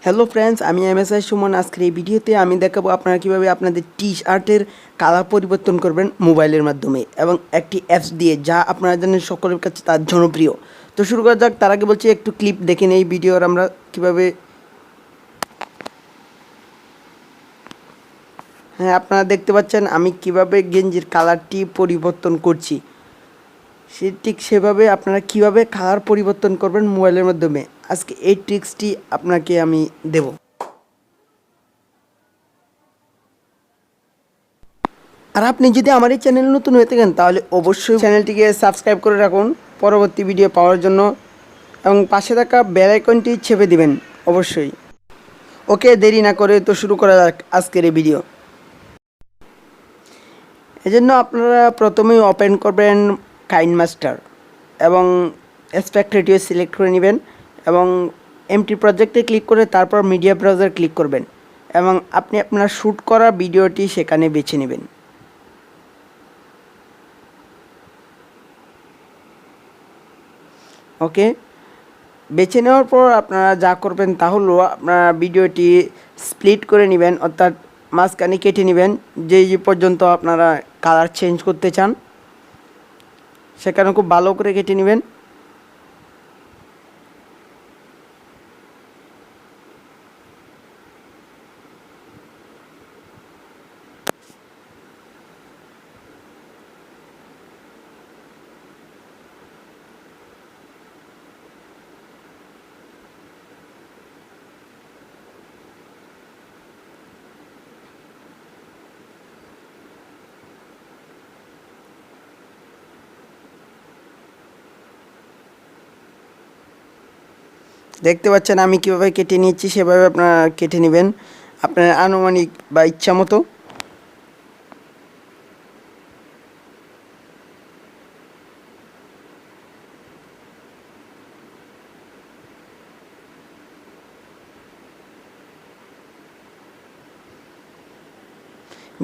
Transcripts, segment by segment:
Hello friends, আমি MSI Suman. আজকের এই ভিডিওতে আমি দেখাবো আপনারা কীভাবে আপনাদের টি শার্টের কালার পরিবর্তন করবেন মোবাইলের মাধ্যমে এবং একটি অ্যাপস দিয়ে, যা আপনারা জানেন সকলের কাছে তার জনপ্রিয়। তো শুরু করা যাক। তার আগে বলছি একটু ক্লিপ দেখে নেই ভিডিওর আমরা কীভাবে। হ্যাঁ, আপনারা দেখতে পাচ্ছেন আমি কিভাবে গেঞ্জির কালারটি পরিবর্তন করছি। ঠিক সেভাবে আপনারা কিভাবে কালার পরিবর্তন করবেন মোবাইলের মাধ্যমে, আজকে এই ট্রিক্সটি আপনাকে আমি দেব। আর আপনি যদি আমার এই চ্যানেল নতুন হয়ে থাকেন তাহলে অবশ্যই চ্যানেলটিকে সাবস্ক্রাইব করে রাখুন পরবর্তী ভিডিও পাওয়ার জন্য, এবং পাশে থাকা বেল আইকনটি চেপে দিবেন অবশ্যই। ওকে, দেরি না করে তো শুরু করা যাক আজকের এই ভিডিও। এজন্য আপনারা প্রথমেই ওপেন করবেন কাইনমাস্টার এবং অ্যাসপেক্ট রেটিও সিলেক্ট করে নেবেন এবং এমটি প্রজেক্টে ক্লিক করে তারপর মিডিয়া ব্রাউজার ক্লিক করবেন এবং আপনি আপনার শ্যুট করা ভিডিওটি সেখানে বেছে নেবেন। ওকে, বেছে নেওয়ার পর আপনারা যা করবেন তা হলো আপনারা ভিডিওটি স্প্লিট করে নেবেন, অর্থাৎ মাঝখানে কেটে নেবেন যে পর্যন্ত আপনারা কালার চেঞ্জ করতে চান সেখানে খুব ভালো করে কেটে নেবেন। দেখতে পাচ্ছেন আমি কীভাবে কেটে নিচ্ছি, সেভাবে আপনারা কেটে নেবেন আপনার আনুমানিক বা ইচ্ছা মতো।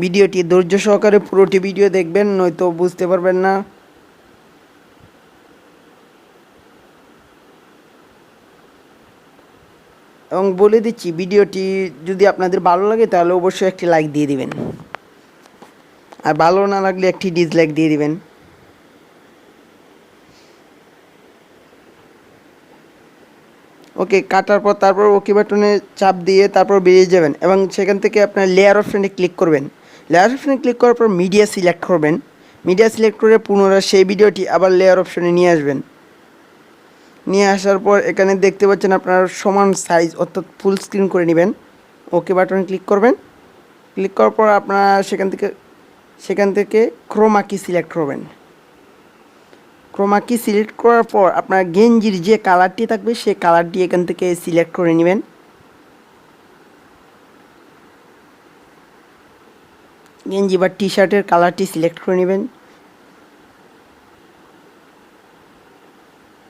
ভিডিওটি ধৈর্য সহকারে পুরোটি ভিডিও দেখবেন, নয়তো বুঝতে পারবেন না। এবং বলে দিচ্ছি, ভিডিওটি যদি আপনাদের ভালো লাগে তাহলে অবশ্যই একটি লাইক দিয়ে দিবেন, আর ভালো না লাগলে একটি ডিসলাইক দিয়ে দিবেন। ওকে, কাটার পর তারপর ওকে বাটনে চাপ দিয়ে তারপর বেরিয়ে যাবেন এবং সেখান থেকে আপনার লেয়ার অপশানে ক্লিক করবেন। লেয়ার অপশানে ক্লিক করার পর মিডিয়া সিলেক্ট করবেন। মিডিয়া সিলেক্ট করে পুনরায় সেই ভিডিওটি আবার লেয়ার অপশানে নিয়ে আসবেন। নিয়ে আসার পর এখানে দেখতে পাচ্ছেন আপনার সমান সাইজ অর্থাৎ ফুল স্ক্রিন করে নেবেন। ওকে বাটনে ক্লিক করবেন। ক্লিক করার পর আপনারা সেখান থেকে ক্রোমা কি সিলেক্ট করবেন। ক্রোমা কি সিলেক্ট করার পর আপনার গেঞ্জির যে কালারটি থাকবে সেই কালারটি এখান থেকে সিলেক্ট করে নেবেন। গেঞ্জি বা টি শার্টের কালারটি সিলেক্ট করে নেবেন।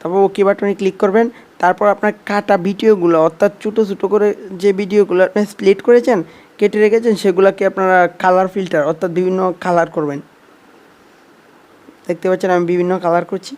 তারপর ওকে বাটনে ক্লিক করবেন। তারপর আপনার কাটা ভিডিওগুলো, অর্থাৎ ছোটো ছোটো করে যে ভিডিওগুলো আপনি স্প্লিট করেছেন, কেটে রেখেছেন, সেগুলোকে আপনারা কালার ফিল্টার অর্থাৎ বিভিন্ন কালার করবেন। দেখতে পাচ্ছেন আমি বিভিন্ন কালার করছি।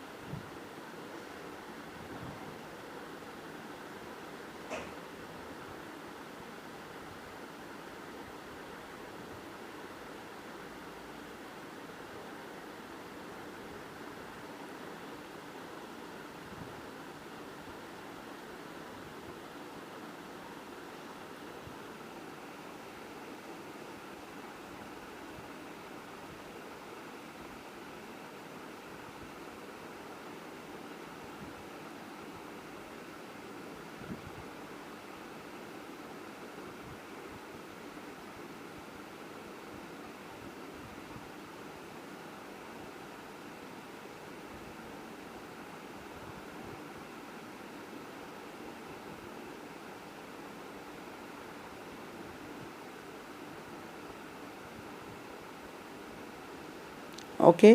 ওকে,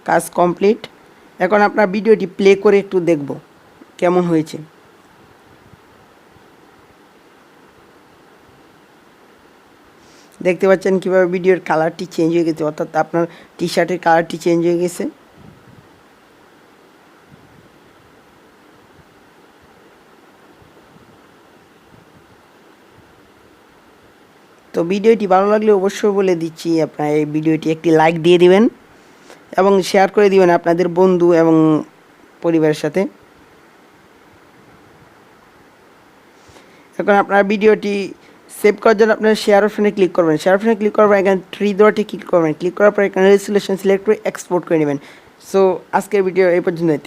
কাজ কমপ্লিট। এখন আপনার ভিডিওটি প্লে করে একটু দেখব কেমন হয়েছে। দেখতে পাচ্ছেন কীভাবে ভিডিওর কালারটি চেঞ্জ হয়ে গেছে, অর্থাৎ আপনার টি শার্টের কালারটি চেঞ্জ হয়ে গেছে। তো ভিডিওটি ভালো লাগলে অবশ্যই বলে দিচ্ছি আপনারা এই ভিডিওটি একটি লাইক দিয়ে দিবেন এবং শেয়ার করে দিবেন আপনাদের বন্ধু এবং পরিবারের সাথে। এখন আপনার ভিডিওটি সেভ করার জন্য আপনারা শেয়ার অপশনে ক্লিক করবেন। শেয়ার অপশনে ক্লিক করার পর এখানে থ্রি ডটে ক্লিক করবেন। ক্লিক করার পর এখানে রেজুলেশন সিলেক্ট করে এক্সপোর্ট করে নেবেন। সো আজকের ভিডিও এই পর্যন্ত।